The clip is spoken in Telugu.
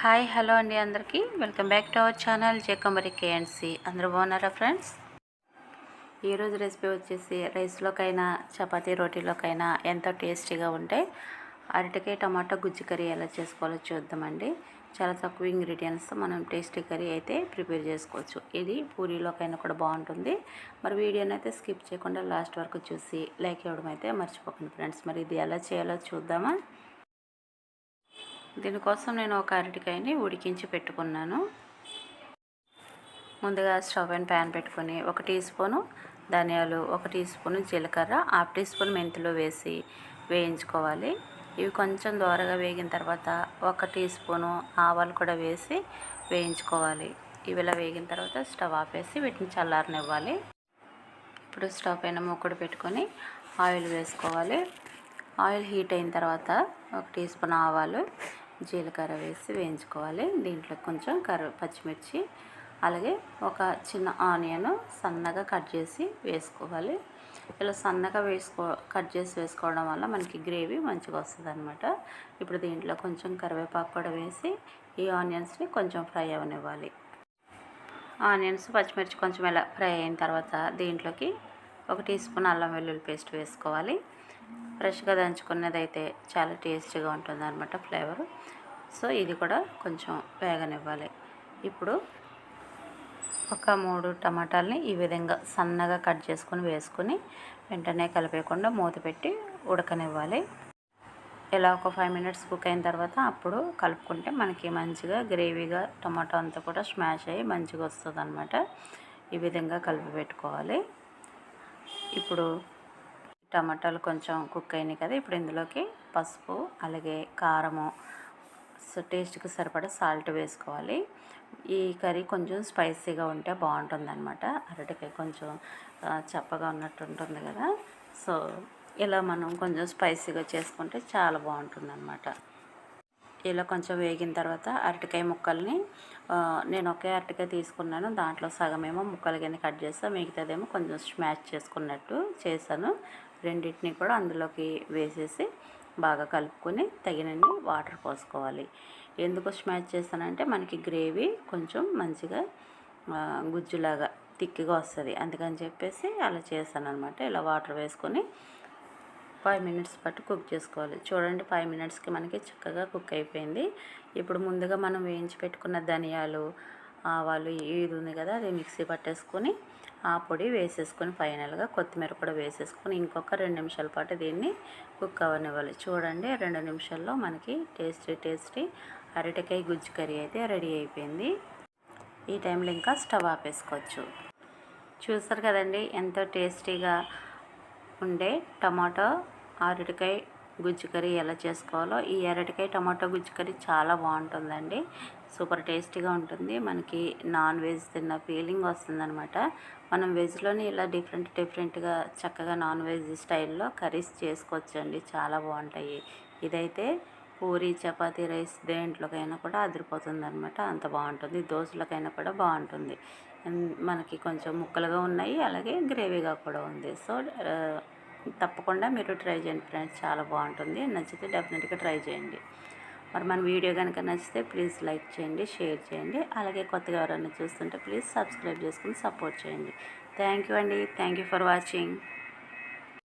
హాయ్ హలో అండి అందరికీ welcome back to our channel జేకమరి కేఎన్సి. అందరూ బాగున్నారా ఫ్రెండ్స్? ఈరోజు రెసిపీ వచ్చేసి రైస్లోకైనా చపాతీ రోటీలోకైనా ఎంతో టేస్టీగా ఉంటే అరటికాయ టమాటా గుజ్జు కర్రీ ఎలా చేసుకోవాలో చూద్దామండి. చాలా తక్కువ ఇంగ్రీడియంట్స్తో మనం టేస్టీ కర్రీ అయితే ప్రిపేర్ చేసుకోవచ్చు. ఇది పూరీలోకైనా కూడా బాగుంటుంది. మరి వీడియోని అయితే స్కిప్ చేయకుండా లాస్ట్ వరకు చూసి లైక్ ఇవ్వడం అయితే మర్చిపోకండి ఫ్రెండ్స్. మరి ఇది ఎలా చేయాలో చూద్దామా? దీనికోసం నేను ఒక అరటికాయని ఉడికించి పెట్టుకున్నాను. ముందుగా స్టవ్ పైన ప్యాన్ పెట్టుకొని 1 టీ స్పూను ధనియాలు, 1 టీ స్పూను జీలకర్ర, 1/2 టీ స్పూన్ మెంతులు వేసి వేయించుకోవాలి. ఇవి కొంచెం దోరగా వేగిన తర్వాత 1 టీ స్పూను ఆవాలు కూడా వేసి వేయించుకోవాలి. ఇవి ఇలా వేగిన తర్వాత స్టవ్ ఆపేసి వీటిని చల్లారనివ్వాలి. ఇప్పుడు స్టవ్ పైన మూకుడు పెట్టుకొని ఆయిల్ వేసుకోవాలి. ఆయిల్ హీట్ అయిన తర్వాత 1 టీ స్పూన్ ఆవాలు, జీలకర్ర వేసి వేయించుకోవాలి. దీంట్లో కొంచెం పచ్చిమిర్చి, అలాగే ఒక చిన్న ఆనియన్ సన్నగా కట్ చేసి వేసుకోవాలి. ఇలా సన్నగా కట్ చేసి వేసుకోవడం వల్ల మనకి గ్రేవీ మంచిగా వస్తుంది అనమాట. ఇప్పుడు దీంట్లో కొంచెం కరివేపాకు కూడా వేసి ఈ ఆనియన్స్ని కొంచెం ఫ్రై అవనివ్వాలి. ఆనియన్స్ పచ్చిమిర్చి కొంచెం ఇలా ఫ్రై అయిన తర్వాత దీంట్లోకి 1 టీ స్పూన్ అల్లం వెల్లుల్లి పేస్ట్ వేసుకోవాలి. ఫ్రెష్గా దంచుకున్నది అయితే చాలా టేస్టీగా ఉంటుంది అనమాట ఫ్లేవరు. సో ఇది కూడా కొంచెం వేగనివ్వాలి. ఇప్పుడు ఒక 3 టమాటాలని ఈ విధంగా సన్నగా కట్ చేసుకొని వేసుకొని వెంటనే కలిపేయకుండా మూత పెట్టి ఉడకనివ్వాలి. ఇలా ఒక 5 మినిట్స్ కుక్ అయిన తర్వాత అప్పుడు కలుపుకుంటే మనకి మంచిగా గ్రేవీగా టమాటా అంతా కూడా స్మాష్ అయ్యి మంచిగా వస్తుంది అనమాట. ఈ విధంగా కలిపి పెట్టుకోవాలి. ఇప్పుడు టమాటాలు కొంచెం కుక్ అయినాయి కదా, ఇప్పుడు ఇందులోకి పసుపు, అలాగే కారము, టేస్ట్కి సరిపడా సాల్ట్ వేసుకోవాలి. ఈ కర్రీ కొంచెం స్పైసీగా ఉంటే బాగుంటుంది అనమాట. అరటికాయ కొంచెం చప్పగా ఉన్నట్టు ఉంటుంది కదా, సో ఇలా మనం కొంచెం స్పైసీగా చేసుకుంటే చాలా బాగుంటుంది అనమాట. ఇలా కొంచెం వేగిన తర్వాత అరటికాయ ముక్కల్ని నేను ఒకే అరటికాయ తీసుకున్నాను. దాంట్లో సగమేమో ముక్కలు కింద కట్ చేస్తాను, మిగతాదేమో కొంచెం స్మాష్ చేసుకున్నట్టు చేశాను. రెండింటిని కూడా అందులోకి వేసేసి బాగా కలుపుకొని తగినన్ని వాటర్ పోసుకోవాలి. ఎందుకు స్మాష్ చేస్తానంటే మనకి గ్రేవీ కొంచెం మంచిగా గుజ్జులాగా థిక్గా వస్తుంది, అందుకని చెప్పేసి అలా చేస్తాను అనమాట. ఇలా వాటర్ వేసుకొని 5 మినిట్స్ పట్టు కుక్ చేసుకోవాలి. చూడండి 5 మినిట్స్కి మనకి చక్కగా కుక్ అయిపోయింది. ఇప్పుడు ముందుగా మనం వేయించి పెట్టుకున్న ధనియాలు, ఆవాలు ఇది ఉంది కదా, అది మిక్సీ పట్టేసుకొని ఆ పొడి వేసేసుకొని ఫైనల్గా కొత్తిమీర కూడా వేసేసుకొని ఇంకొక 2 నిమిషాల పాటు దీన్ని కుక్ అవ్వనివ్వాలి. చూడండి 2 నిమిషాల్లో మనకి టేస్టీ అరటికాయ గుజ్జు కర్రీ అయితే రెడీ అయిపోయింది. ఈ టైంలో ఇంకా స్టవ్ ఆపేసుకోవచ్చు. చూసారు కదండి ఎంతో టేస్టీగా ఉండే టమాటో అరటికాయ గుజ్జు కర్రీ ఎలా చేసుకోవాలో. ఈ అరటికాయ టమాటో గుజ్జు కర్రీ చాలా బాగుంటుందండి, సూపర్ టేస్టీగా ఉంటుంది. మనకి నాన్ వెజ్ తిన్న ఫీలింగ్ వస్తుందన్నమాట. మనం వెజ్లోని ఇలా డిఫరెంట్గా చక్కగా నాన్ వెజ్ స్టైల్లో కర్రీస్ చేసుకోవచ్చండి, చాలా బాగుంటాయి. ఇదైతే పూరి, చపాతీ, రైస్ దేంట్లోకైనా కూడా అదిరిపోతుంది అనమాట, అంత బాగుంటుంది. దోశలకైనా కూడా బాగుంటుంది. మనకి కొంచెం ముక్కలుగా ఉన్నాయి, అలాగే గ్రేవీగా కూడా ఉంది. సో తప్పకుండా మీరు ట్రై చేయండి ఫ్రెండ్స్, చాలా బాగుంటుంది. నచ్చితే డెఫినెట్గా ట్రై చేయండి. మరి మన వీడియో కనుక నచ్చితే ప్లీజ్ లైక్ చేయండి, షేర్ చేయండి. అలాగే కొత్తగా ఎవరైనా చూస్తుంటే ప్లీజ్ సబ్స్క్రైబ్ చేసుకుని సపోర్ట్ చేయండి. థ్యాంక్ యూ అండి. Thank you for watching.